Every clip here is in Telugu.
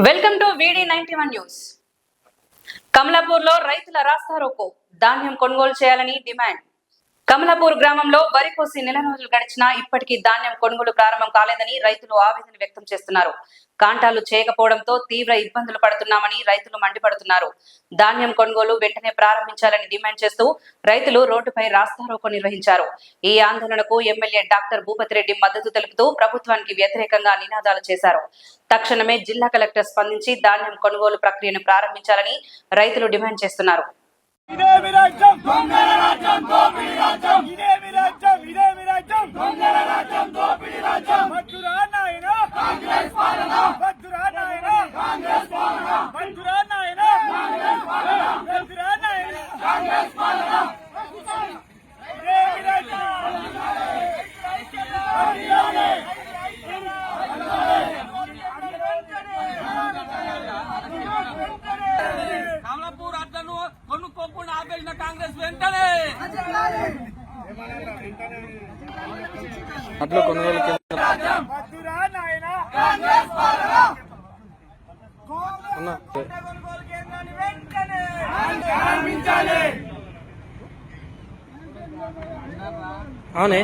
Welcome to VD91 news. కమలాపూర్లో రైతుల రాస్తారోకో ధాన్యం కొనుగోలు చేయాలని డిమాండ్. కమలాపూర్ గ్రామంలో వరి కోసి నెల రోజులు గడిచినా ఇప్పటికీ ధాన్యం కొనుగోలు ప్రారంభం కాలేదని రైతులు ఆవేదన వ్యక్తం చేస్తున్నారు. కాంటాలు చేయకపోవడంతో తీవ్ర ఇబ్బందులు పడుతున్నామని రైతులు మండిపడుతున్నారు. ధాన్యం కొనుగోలు వెంటనే ప్రారంభించాలని డిమాండ్ చేస్తూ రైతులు రోడ్డుపై రాస్తారోకో నిర్వహించారు. ఈ ఆందోళనకు ఎమ్మెల్యే డాక్టర్ భూపతి రెడ్డి మద్దతు తెలుపుతూ ప్రభుత్వానికి వ్యతిరేకంగా నినాదాలు చేశారు. తక్షణమే జిల్లా కలెక్టర్ స్పందించి ధాన్యం కొనుగోలు ప్రక్రియను ప్రారంభించాలని రైతులు డిమాండ్ చేస్తున్నారు. కమలాపూర్ అట్లను కొనుక్కోకుండా ఆపేసిన కాంగ్రెస్ వెంటనే అట్లా కొనుగోలు అవునే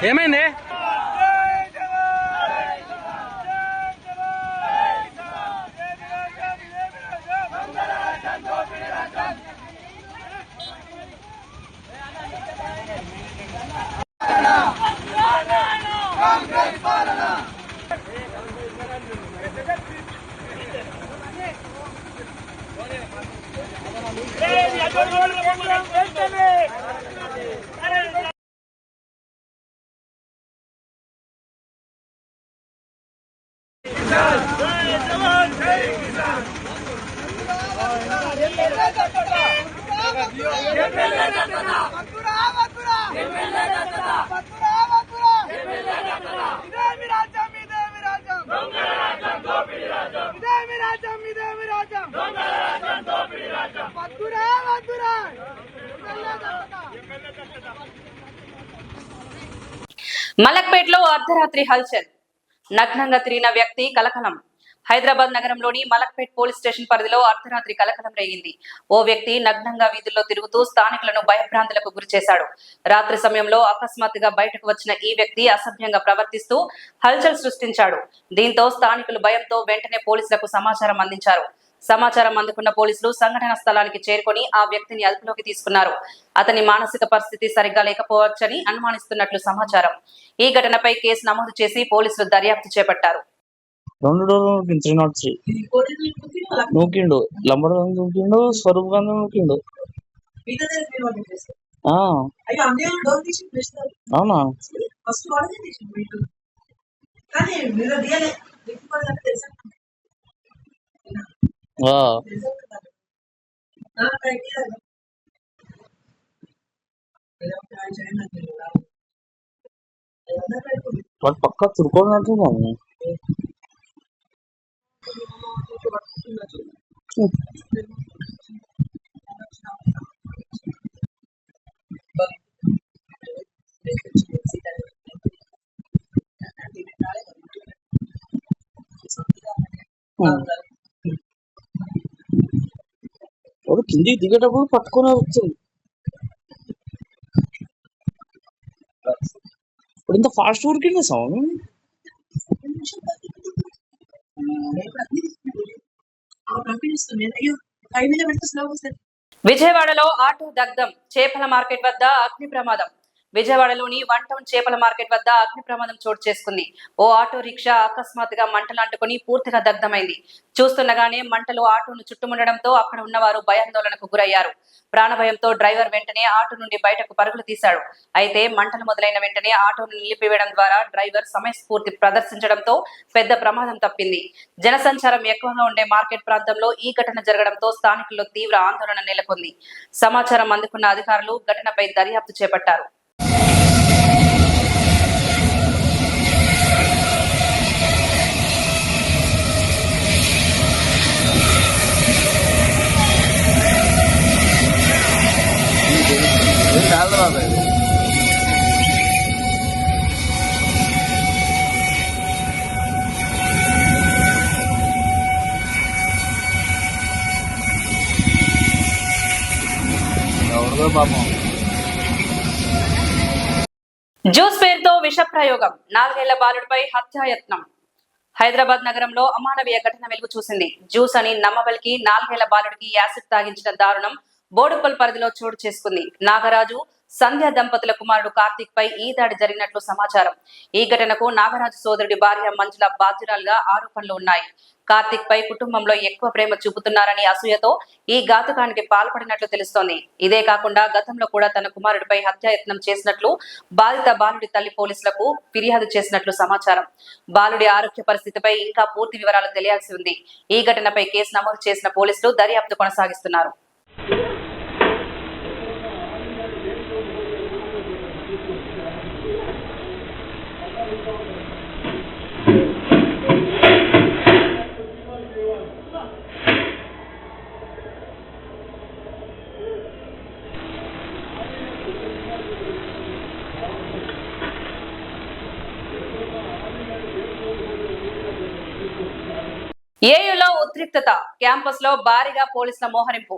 ఏమైంది? మలక్పేట్లో అర్ధరాత్రి హల్చల్. నగ్నంగా తిరిగిన వ్యక్తి కలకలం. హైదరాబాద్ నగరంలోని మలక్పేట్ పోలీస్ స్టేషన్ పరిధిలో అర్ధరాత్రి కలకలం రేగింది. ఓ వ్యక్తి నగ్నంగా వీధుల్లో తిరుగుతూ స్థానికులను భయభ్రాంతులకు గురిచేశాడు. రాత్రి సమయంలో అకస్మాత్తుగా బయటకు వచ్చిన ఈ వ్యక్తి అసభ్యంగా ప్రవర్తిస్తూ హల్చల్ సృష్టించాడు. దీంతో స్థానికులు భయంతో వెంటనే పోలీసులకు సమాచారం అందించారు. సమాచారం అందుకున్న పోలీసులు సంఘటన స్థలానికి చేరుకొని ఆ వ్యక్తిని అదుపులోకి తీసుకున్నారు. అతని మానసిక పరిస్థితి సరిగ్గా లేకపోవచ్చని అనుమానిస్తున్నట్లు సమాచారం. ఈ ఘటనపై కేసు నమోదు చేసి పోలీసులు దర్యాప్తు చేపట్టారు. 2 డోర్లు 303 నూకిండు, లంబర్ నూకిండు, స్వరూప్ గాంధీ నూకిండు. అవునా? వాడు పక్కా తురుకోనట్టుంది. వాడు కిందికి దిగేటప్పుడు పట్టుకొని వచ్చింది. ఇప్పుడు ఇంత ఫాస్ట్ ఉరికింది సౌండ్. విజయవాడలో ఆటో దగ్ధం, చేపల మార్కెట్ వద్ద అగ్ని ప్రమాదం. విజయవాడలోని 1 టౌన్ చేపల మార్కెట్ వద్ద అగ్ని ప్రమాదం చోటు చేసుకుంది. ఓ ఆటో రిక్షా అకస్మాత్తుగా మంటలు అంటుకుని పూర్తిగా దగ్ధమైంది. చూస్తుండగానే మంటలు ఆటోను చుట్టుముట్టడంతో అక్కడ ఉన్నవారు భయాందోళనకు గురయ్యారు. ప్రాణభయంతో డ్రైవర్ వెంటనే ఆటో నుండి బయటకు పరుగులు తీశాడు. అయితే మంటలు మొదలైన వెంటనే ఆటోను నిలిపివేయడం ద్వారా డ్రైవర్ సమయస్ఫూర్తి ప్రదర్శించడంతో పెద్ద ప్రమాదం తప్పింది. జనసంచారం ఎక్కువగా ఉండే మార్కెట్ ప్రాంతంలో ఈ ఘటన జరగడంతో స్థానికుల్లో తీవ్ర ఆందోళన నెలకొంది. సమాచారం అందుకున్న అధికారులు ఘటనపై దర్యాప్తు చేపట్టారు. జ్యూస్ పేరుతో విష ప్రయోగం, 4 ఏళ్ల బాలుడిపై హత్యాయత్నం. హైదరాబాద్ నగరంలో అమానవీయ ఘటన వెలుగు చూసింది. జ్యూస్ అని నమ్మబలికి 4 ఏళ్ల బాలుడికి యాసిడ్ తాగించిన దారుణం బోడుప్పల్ పరిధిలో చోటు చేసుకుంది. నాగరాజు, సంధ్య దంపతుల కుమారుడు కార్తీక్ పై ఈ దాడి జరిగినట్లు సమాచారం. ఈ ఘటనకు నాగరాజు సోదరుడి భార్య మంజుల బాధ్యురాలుగా ఆరోపణలు ఉన్నాయి. కార్తీక్ పై కుటుంబంలో ఎక్కువ ప్రేమ చూపుతున్నారని అసూయతో ఈ ఘాతుకానికి పాల్పడినట్లు తెలుస్తోంది. ఇదే కాకుండా గతంలో కూడా తన కుమారుడిపై హత్యాయత్నం చేసినట్లు బాధిత బాలుడి తల్లి పోలీసులకు ఫిర్యాదు చేసినట్లు సమాచారం. బాలుడి ఆరోగ్య పరిస్థితిపై ఇంకా పూర్తి వివరాలు తెలియాల్సి ఉంది. ఈ ఘటనపై కేసు నమోదు చేసిన పోలీసులు దర్యాప్తు కొనసాగిస్తున్నారు. ఏయులో ఉద్రిక్తత, క్యాంపస్ లో భారీగా పోలీసుల మోహరింపు.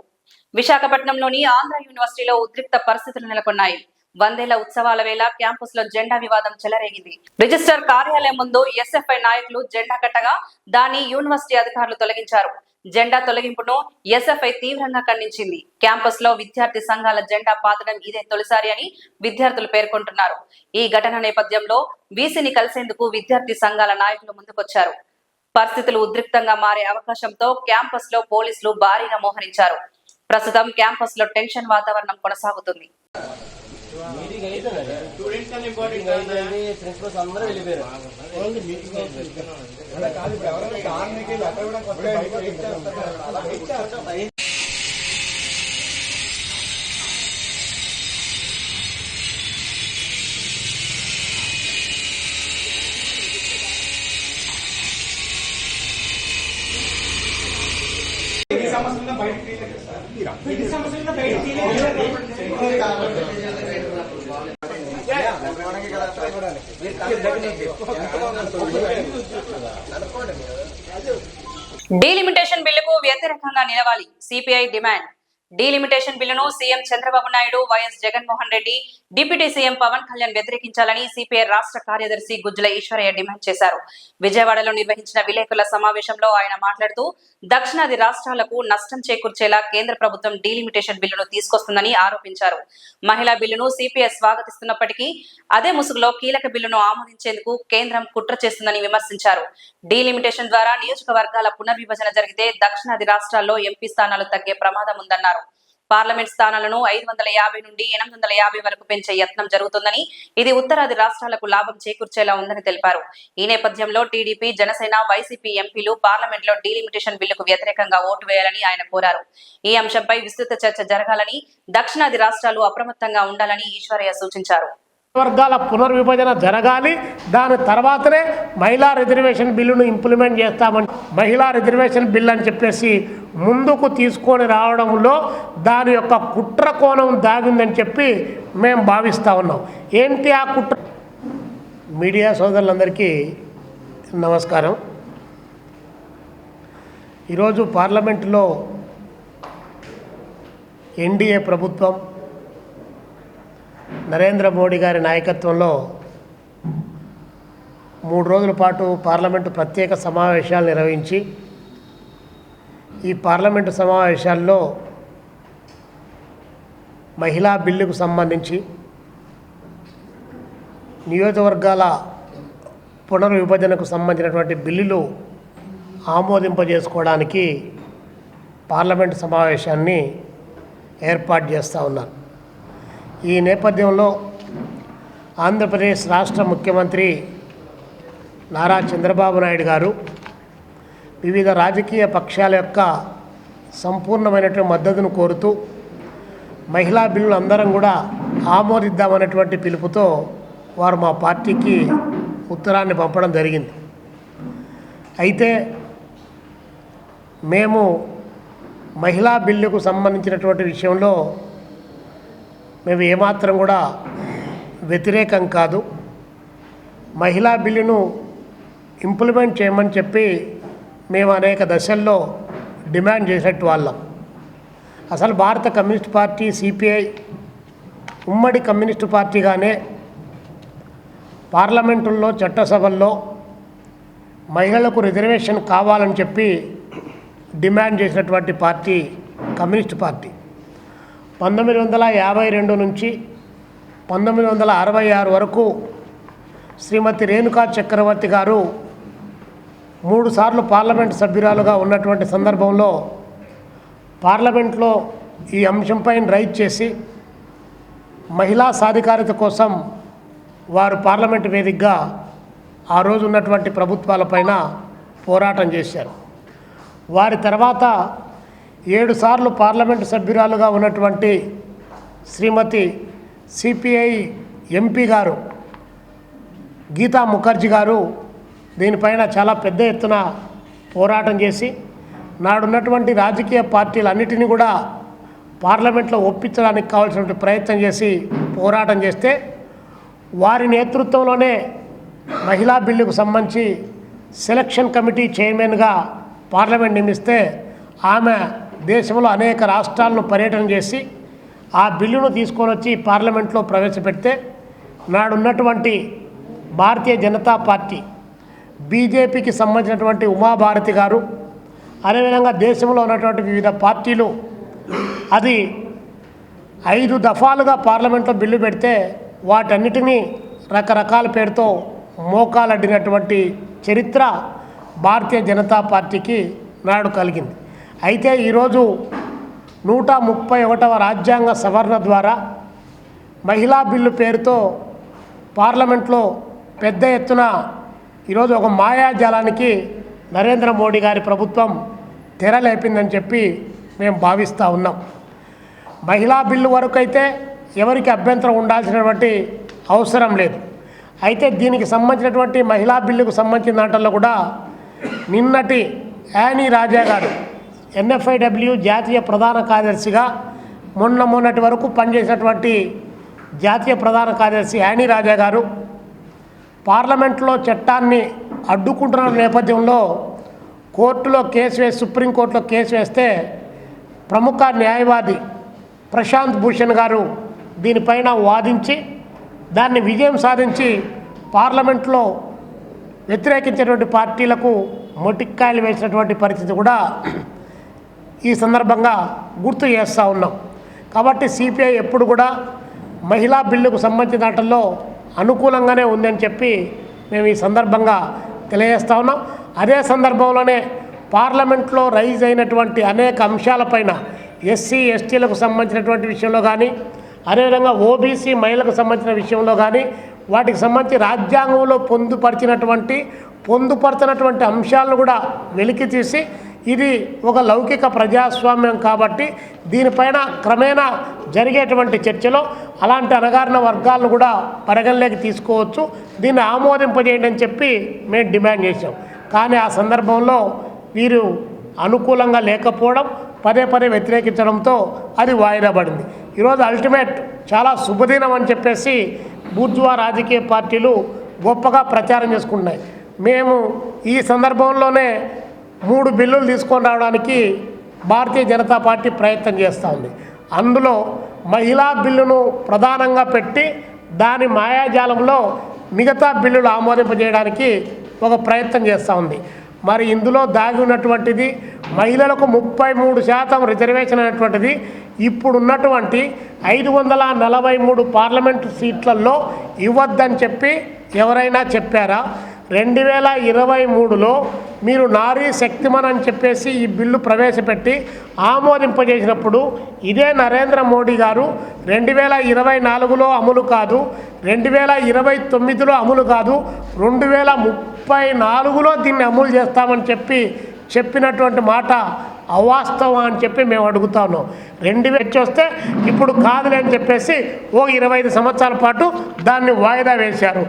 విశాఖపట్నంలోని ఆంధ్ర యూనివర్సిటీలో ఉద్రిక్త పరిస్థితులు నెలకొన్నాయి. 100 ఏళ్ల ఉత్సవాల వేళ క్యాంపస్ లో జెండా వివాదం చెలరేగింది. రిజిస్టర్ కార్యాలయం ముందు ఎస్ఎఫ్ఐ నాయకులు జెండా కట్టగా దాన్ని యూనివర్సిటీ అధికారులు తొలగించారు. జెండా తొలగింపును ఎస్ఎఫ్ఐ తీవ్రంగా ఖండించింది. క్యాంపస్ లో విద్యార్థి సంఘాల జెండా పాతడం ఇదే తొలిసారి అని విద్యార్థులు పేర్కొంటున్నారు. ఈ ఘటన నేపథ్యంలో వీసీని కలిసేందుకు విద్యార్థి సంఘాల నాయకులు ముందుకొచ్చారు. పరిస్థితులు ఉద్రిక్తంగా మారే అవకాశంతో క్యాంపస్ లో పోలీసులు భారీగా మోహరించారు. ప్రస్తుతం క్యాంపస్ లో టెన్షన్ వాతావరణం కొనసాగుతుంది. డీలిమిటేషన్ బిల్లుకు వ్యతిరేకంగా నిలవాలి, సిపిఐ డిమాండ్. డీలిమిటేషన్ బిల్లును CM Chandrababu Naidu, YS Jaganmohan Reddy, deputy CM Pawan Kalyan వ్యతిరేకించాలని సిపిఐ రాష్ట్ర కార్యదర్శి గుజ్జుల ఈశ్వరయ్య డిమాండ్ చేశారు. విజయవాడలో నిర్వహించిన విలేకరుల సమావేశంలో ఆయన మాట్లాడుతూ దక్షిణాది రాష్ట్రాలకు నష్టం చేకూర్చేలా కేంద్ర ప్రభుత్వం డీలిమిటేషన్ బిల్లును తీసుకొస్తుందని ఆరోపించారు. మహిళా బిల్లును సిపిఐ స్వాగతిస్తున్నప్పటికీ అదే ముసుగులో కీలక బిల్లును ఆమోదించేందుకు కేంద్రం కుట్ర చేస్తుందని విమర్శించారు. డీలిమిటేషన్ ద్వారా నియోజకవర్గాల పునర్విభజన జరిగితే దక్షిణాది రాష్ట్రాల్లో ఎంపీ స్థానాలు తగ్గే ప్రమాదం ఉందన్నారు. పార్లమెంట్ స్థానాలను 550 నుండి 850 వరకు పెంచే యత్నం జరుగుతుందని, ఇది ఉత్తరాది రాష్ట్రాలకు లాభం చేకూర్చేలా ఉందని తెలిపారు. ఈ నేపథ్యంలో టీడీపీ, జనసేన, వైసీపీ ఎంపీలు పార్లమెంట్ లో డీలిమిటేషన్ బిల్లుకు వ్యతిరేకంగా ఓటు వేయాలని ఆయన కోరారు. ఈ అంశంపై విస్తృత చర్చ జరగాలని, దక్షిణాది రాష్ట్రాలు అప్రమత్తంగా ఉండాలని ఈశ్వరయ్య సూచించారు. వర్గాల పునర్విభజన జరగాలి. దాని తర్వాతనే మహిళా రిజర్వేషన్ బిల్లును ఇంప్లిమెంట్ చేస్తామని, మహిళా రిజర్వేషన్ బిల్ అని చెప్పేసి ముందుకు తీసుకొని రావడంలో దాని యొక్క కుట్ర కోణం దాగిందని చెప్పి మేము భావిస్తూ ఉన్నాం. ఏంటి ఆ కుట్ర? మీడియా సోదరులందరికీ నమస్కారం. ఈరోజు పార్లమెంటులో ఎన్డీఏ ప్రభుత్వం నరేంద్ర మోడీ గారి నాయకత్వంలో 3 రోజుల పాటు పార్లమెంటు ప్రత్యేక సమావేశాలు నిర్వహించి ఈ పార్లమెంటు సమావేశాల్లో మహిళా బిల్లుకు సంబంధించి నియోజకవర్గాల పునర్విభజనకు సంబంధించినటువంటి బిల్లులు ఆమోదింపజేసుకోవడానికి పార్లమెంటు సమావేశాన్ని ఏర్పాటు చేస్తూ ఉన్నారు. ఈ నేపథ్యంలో ఆంధ్రప్రదేశ్ రాష్ట్ర ముఖ్యమంత్రి నారా చంద్రబాబు నాయుడు గారు వివిధ రాజకీయ పక్షాల యొక్క సంపూర్ణమైనటువంటి మద్దతును కోరుతూ మహిళా బిల్లులు అందరం కూడా ఆమోదిద్దామనేటువంటి పిలుపుతో వారు మా పార్టీకి ఉత్తరాన్ని పంపడం జరిగింది. అయితే మేము మహిళా బిల్లుకు సంబంధించినటువంటి విషయంలో మేము ఏమాత్రం కూడా వ్యతిరేకం కాదు. మహిళా బిల్లును ఇంప్లిమెంట్ చేయమని చెప్పి మేము అనేక దశల్లో డిమాండ్ చేసేట్టు వాళ్ళం. అసలు భారత కమ్యూనిస్ట్ పార్టీ సిపిఐ ఉమ్మడి కమ్యూనిస్టు పార్టీగానే పార్లమెంటుల్లో చట్టసభల్లో మహిళలకు రిజర్వేషన్ కావాలని చెప్పి డిమాండ్ చేసినటువంటి పార్టీ కమ్యూనిస్టు పార్టీ. 1952 నుంచి 1966 వరకు శ్రీమతి రేణుకా చక్రవర్తి గారు 3 సార్లు పార్లమెంటు సభ్యురాలుగా ఉన్నటువంటి సందర్భంలో పార్లమెంట్లో ఈ అంశంపై రైజ్ చేసి మహిళా సాధికారత కోసం వారు పార్లమెంటు వేదికగా ఆ రోజు ఉన్నటువంటి ప్రభుత్వాలపైన పోరాటం చేశారు. వారి తర్వాత 7 సార్లు పార్లమెంటు సభ్యురాలుగా ఉన్నటువంటి శ్రీమతి సిపిఐ ఎంపీ గారు గీతా ముఖర్జీ గారు దీనిపైన చాలా పెద్ద ఎత్తున పోరాటం చేసి నాడున్నటువంటి రాజకీయ పార్టీలన్నిటినీ కూడా పార్లమెంట్లో ఒప్పించడానికి కావాల్సినటువంటి ప్రయత్నం చేసి పోరాటం చేస్తే వారి నేతృత్వంలోనే మహిళా బిల్లుకు సంబంధించి సెలక్షన్ కమిటీ చైర్మన్గా పార్లమెంట్ నియమిస్తే ఆమె దేశంలో అనేక రాష్ట్రాలను పర్యటన చేసి ఆ బిల్లును తీసుకొని వచ్చి పార్లమెంట్లో ప్రవేశపెడితే నాడున్నటువంటి భారతీయ జనతా పార్టీ బీజేపీకి సంబంధించినటువంటి ఉమాభారతి గారు అదేవిధంగా దేశంలో ఉన్నటువంటి వివిధ పార్టీలు అది 5 దఫాలుగా పార్లమెంట్లో బిల్లు పెడితే వాటన్నిటినీ రకరకాల పేరుతో మోకాలడ్డినటువంటి చరిత్ర భారతీయ జనతా పార్టీకి నాడు కలిగింది. అయితే ఈరోజు 131వ రాజ్యాంగ సవరణ ద్వారా మహిళా బిల్లు పేరుతో పార్లమెంట్లో పెద్ద ఎత్తున ఈరోజు ఒక మాయాజాలానికి నరేంద్ర మోడీ గారి ప్రభుత్వం తెరలేపిందని చెప్పి మేము భావిస్తూ ఉన్నాం. మహిళా బిల్లు వరకు అయితే ఎవరికి అభ్యంతరం ఉండాల్సినటువంటి అవసరం లేదు. అయితే దీనికి సంబంధించినటువంటి మహిళా బిల్లుకు సంబంధించిన దాంట్లో కూడా నిన్నటి యానీ రాజా గారు NFIW జాతీయ ప్రధాన కార్యదర్శిగా మొన్నటి వరకు పనిచేసినటువంటి జాతీయ ప్రధాన కార్యదర్శి యానీ రాజా గారు పార్లమెంట్లో చట్టాన్ని అడ్డుకుంటున్న నేపథ్యంలో కోర్టులో కేసు వేసి సుప్రీంకోర్టులో కేసు వేస్తే ప్రముఖ న్యాయవాది ప్రశాంత్ భూషణ్ గారు దీనిపైన వాదించి దాన్ని విజయం సాధించి పార్లమెంట్లో వ్యతిరేకించేటువంటి పార్టీలకు మొటిక్కాయలు వేసినటువంటి పరిస్థితి కూడా ఈ సందర్భంగా గుర్తు చేస్తూ ఉన్నాం. కాబట్టి సిపిఐ ఎప్పుడు కూడా మహిళా బిల్లుకు సంబంధించిన దాంట్లో అనుకూలంగానే ఉందని చెప్పి మేము ఈ సందర్భంగా తెలియజేస్తూ ఉన్నాం. అదే సందర్భంలోనే పార్లమెంట్లో రైజ్ అయినటువంటి అనేక అంశాలపైన ఎస్సీ ఎస్టీలకు సంబంధించినటువంటి విషయంలో కానీ అదేవిధంగా ఓబీసీ మహిళలకు సంబంధించిన విషయంలో కానీ వాటికి సంబంధించి రాజ్యాంగంలో పొందుపరచినటువంటి అంశాలను కూడా వెలికి తీసి ఇది ఒక లౌకిక ప్రజాస్వామ్యం కాబట్టి దీనిపైన క్రమేణా జరిగేటువంటి చర్చలో అలాంటి అణగారిన వర్గాలను కూడా పరిగణలోకి తీసుకోవచ్చు, దీన్ని ఆమోదింపజేయండి అని చెప్పి మేము డిమాండ్ చేశాం. కానీ ఆ సందర్భంలో వీరు అనుకూలంగా లేకపోవడం పదే వ్యతిరేకించడంతో అది వాయిదా పడింది. ఈరోజు అల్టిమేట్ చాలా శుభదినం అని చెప్పేసి బూర్జువా రాజకీయ పార్టీలు గొప్పగా ప్రచారం చేసుకుంటున్నాయి. మేము ఈ సందర్భంలోనే 3 బిల్లులు తీసుకొని రావడానికి భారతీయ జనతా పార్టీ ప్రయత్నం చేస్తూ ఉంది. అందులో మహిళా బిల్లును ప్రధానంగా పెట్టి దాని మాయాజాలంలో మిగతా బిల్లులు ఆమోదింపజేయడానికి ఒక ప్రయత్నం చేస్తూ ఉంది. మరి ఇందులో దాగి ఉన్నటువంటిది మహిళలకు 33% రిజర్వేషన్ అనేటువంటిది ఇప్పుడున్నటువంటి 543 పార్లమెంటు సీట్లలో ఇవ్వద్దని చెప్పి ఎవరైనా చెప్పారా? 2023లో మీరు నారీ శక్తిమన్ అని చెప్పేసి ఈ బిల్లు ప్రవేశపెట్టి ఆమోదింపజేసినప్పుడు ఇదే నరేంద్ర మోడీ గారు 2024లో అమలు కాదు, 2029లో అమలు కాదు, 2034లో దీన్ని అమలు చేస్తామని చెప్పినటువంటి మాట అవాస్తవం అని చెప్పి మేము అడుగుతాను. 2000 వస్తే ఇప్పుడు కాదులే అని చెప్పేసి 25 సంవత్సరాల పాటు దాన్ని వాయిదా వేశారు.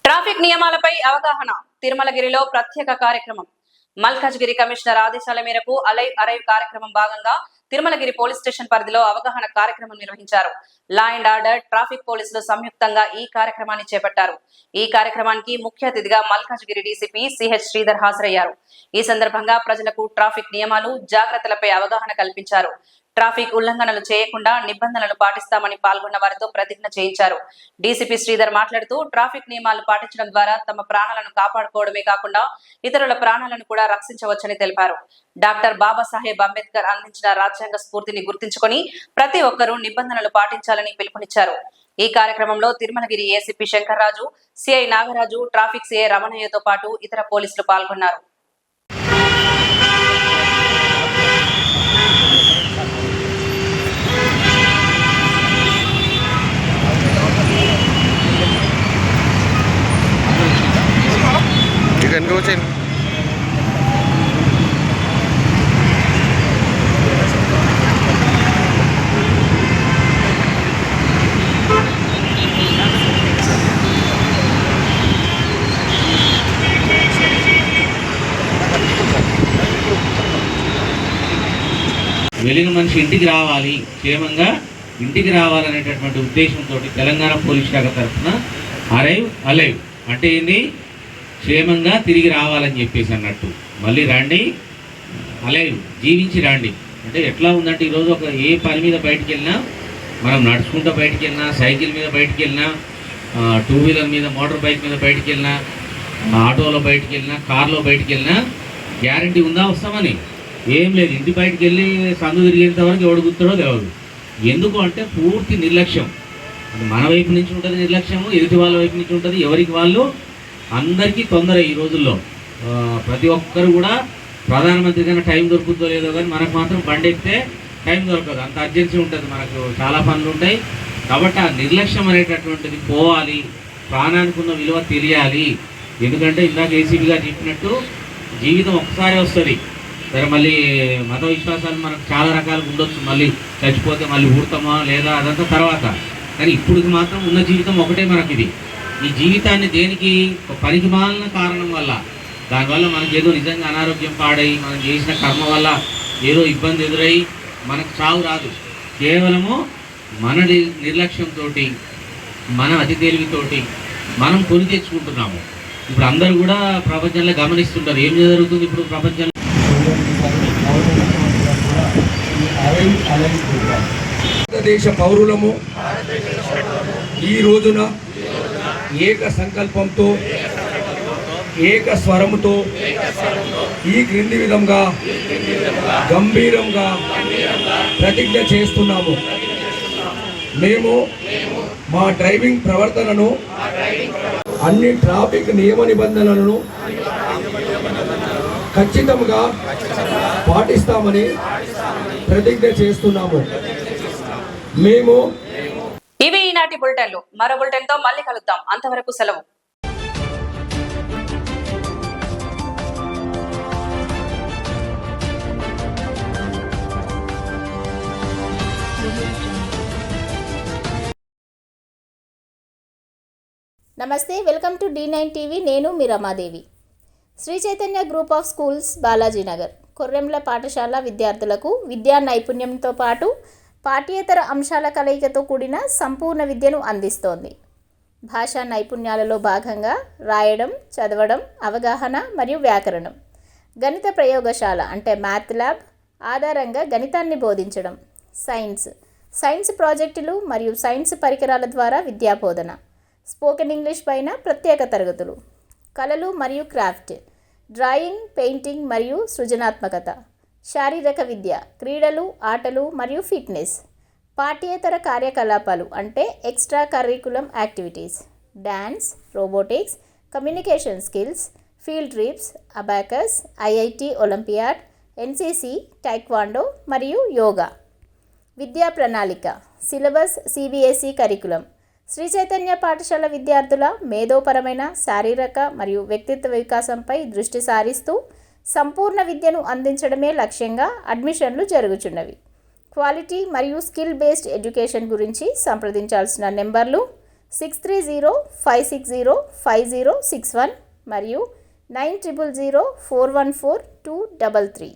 ట్రాఫిక్ నియమాలపై అవగాహన తిరుమలగిరిలో ప్రత్యేక కార్యక్రమం. మల్కాజ్గిరి కమిషనర్ ఆదేశాల మేరకు అరైవ్ కార్యక్రమం భాగంగా తిరుమలగిరి పోలీస్ స్టేషన్ పరిధిలో అవగాహన కార్యక్రమం నిర్వహించారు. లా అండ్ ఆర్డర్, ట్రాఫిక్ పోలీసులు సంయుక్తంగా ఈ కార్యక్రమాన్ని చేపట్టారు. ఈ కార్యక్రమానికి ముఖ్య అతిథిగా మల్కాజ్గిరి డీసీపీ సిహెచ్ శ్రీధర్ హాజరయ్యారు. ఈ సందర్భంగా ప్రజలకు ట్రాఫిక్ నియమాలు, జాగ్రత్తలపై అవగాహన కల్పించారు. ట్రాఫిక్ ఉల్లంఘనలు చేయకుండా నిబంధనలు పాటిస్తామని పాల్గొన్న వారితో ప్రతిజ్ఞ చేయించారు. డీసీపీ శ్రీధర్ మాట్లాడుతూ ట్రాఫిక్ నియమాలు పాటించడం ద్వారా తమ ప్రాణాలను కాపాడుకోవడమే కాకుండా ఇతరుల ప్రాణాలను కూడా రక్షించవచ్చని తెలిపారు. డాక్టర్ బాబాసాహెబ్ అంబేద్కర్ అందించిన రాజ్యాంగ స్ఫూర్తిని గుర్తుంచుకొని ప్రతి ఒక్కరూ నిబంధనలు పాటించాలని పిలుపునిచ్చారు. ఈ కార్యక్రమంలో Tirumalagiri ACP Shankarraju, CI Nagaraju, traffic CI రమణయ్యతో పాటు ఇతర పోలీసులు పాల్గొన్నారు. can go in. వెళ్ళిన మనిషి ఇంటికి రావాలి, క్షేమంగా ఇంటికి రావాలనేటటువంటి ఉద్దేశంతో తెలంగాణ పోలీస్ శాఖ తరఫున అలైవ్ అంటే ఏంది, క్షేమంగా తిరిగి రావాలని చెప్పేసి అన్నట్టు. మళ్ళీ రండి, అలైవ్ జీవించి రండి అంటే ఎట్లా ఉందంటే ఈరోజు ఏ పని మీద బయటికి వెళ్ళినా, మనం నడుచుకుంటూ బయటికి వెళ్ళినా, సైకిల్ మీద బయటికి వెళ్ళినా, 2 వీలర్ మీద, మోటార్ బైక్ మీద బయటికి వెళ్ళినా, ఆటోలో బయటికి వెళ్ళినా, కార్లో బయటికి వెళ్ళినా గ్యారంటీ ఉందా వస్తామని? ఏం లేదు. ఇంటి బయటికి వెళ్ళి సందు తిరిగేంత వరకు ఎవడు గుర్తాడో తెలియదు. ఎందుకు అంటే పూర్తి నిర్లక్ష్యం. అది మన వైపు నుంచి ఉంటుంది నిర్లక్ష్యము, ఎదుటి వాళ్ళ వైపు నుంచి ఉంటుంది. ఎవరికి వాళ్ళు అందరికీ తొందర ఈ రోజుల్లో. ప్రతి ఒక్కరు కూడా ప్రధానమంత్రి కన్నా టైం దొరుకుతుందో లేదో కానీ మనకు మాత్రం బండి ఎక్కితే టైం దొరకదు. అంత అర్జెన్సీ ఉంటుంది, మనకు చాలా పనులు ఉంటాయి. కాబట్టి ఆ నిర్లక్ష్యం అనేటటువంటిది పోవాలి, ప్రాణానికి ఉన్న విలువ తెలియాలి. ఎందుకంటే ఇందాక ఏసీబీ గారు చెప్పినట్టు జీవితం ఒక్కసారి వస్తుంది. సరే మళ్ళీ మత విశ్వాసాలు మనకు చాలా రకాలుగా ఉండొచ్చు, మళ్ళీ చచ్చిపోతే మళ్ళీ ఊడతామా లేదా అదంతా తర్వాత. కానీ ఇప్పుడు మాత్రం ఉన్న జీవితం ఒకటే మనకి. ఇది ఈ జీవితాన్ని దేనికి పనికి మాలిన కారణం వల్ల, దానివల్ల మనకి ఏదో నిజంగా అనారోగ్యం పాడై మనం చేసిన కర్మ వల్ల ఏదో ఇబ్బంది ఎదురై మనకు చావు రాదు. కేవలము మన నిర్లక్ష్యంతో, మన అతి తెలివితోటి మనం కొని తెచ్చుకుంటున్నాము. ఇప్పుడు అందరూ కూడా ప్రపంచంలో గమనిస్తుంటారు ఏం జరుగుతుంది ఇప్పుడు ప్రపంచంలో. భారతదేశ పౌరులము ఈ రోజున ఏక సంకల్పంతో, ఏక స్వరముతో ఈ క్రింది విధంగా గంభీరంగా ప్రతిజ్ఞ చేస్తున్నాము. మేము మా డ్రైవింగ్ ప్రవర్తనను, అన్ని ట్రాఫిక్ నియమ నిబంధనలను ఖచ్చితంగా పాటిస్తామని ప్రతిజ్ఞ చేస్తున్నాము. మేము ఇవి ఈనాటి బులెటిన్లు. మరో బులెటిన్ తో మళ్ళీ కలుద్దాం. అంతవరకు సెలవు. నమస్తే, వెల్కమ్ టు D9 టీవీ. నేను మీ Ramadevi. Sri Chaitanya group of schools Balajinagar Korremula పాఠశాల విద్యార్థులకు విద్యా నైపుణ్యంతో పాటు పాఠ్యేతర అంశాల కలయికతో కూడిన సంపూర్ణ విద్యను అందిస్తోంది. భాషా నైపుణ్యాలలో భాగంగా రాయడం, చదవడం, అవగాహన మరియు వ్యాకరణం, గణిత ప్రయోగశాల అంటే మ్యాథ్ ల్యాబ్ ఆధారంగా గణితాన్ని బోధించడం, సైన్స్ ప్రాజెక్టులు మరియు సైన్స్ పరికరాల ద్వారా విద్యాబోధన, స్పోకెన్ ఇంగ్లీష్ పైన ప్రత్యేక తరగతులు, కళలు మరియు క్రాఫ్ట్, డ్రాయింగ్, పెయింటింగ్ మరియు సృజనాత్మకత, శారీరక విద్య, క్రీడలు, ఆటలు మరియు ఫిట్నెస్, పాఠ్యేతర కార్యకలాపాలు అంటే extra curriculum activities, dance, robotics, communication skills, field trips, abacus, IIT olympiad, NCC, taekwondo మరియు యోగా. విద్యా ప్రణాళిక, syllabus CBSE curriculum. Shri Chaitanya పాఠశాల విద్యార్థుల మేధోపరమైన, శారీరక మరియు వ్యక్తిత్వ వికాసంపై దృష్టి సారిస్తూ సంపూర్ణ విద్యను అందించడమే లక్ష్యంగా అడ్మిషన్లు జరుగుచున్నవి. క్వాలిటీ మరియు స్కిల్ బేస్డ్ ఎడ్యుకేషన్ గురించి సంప్రదించాల్సిన నెంబర్లు 6305605061 మరియు 9000414233.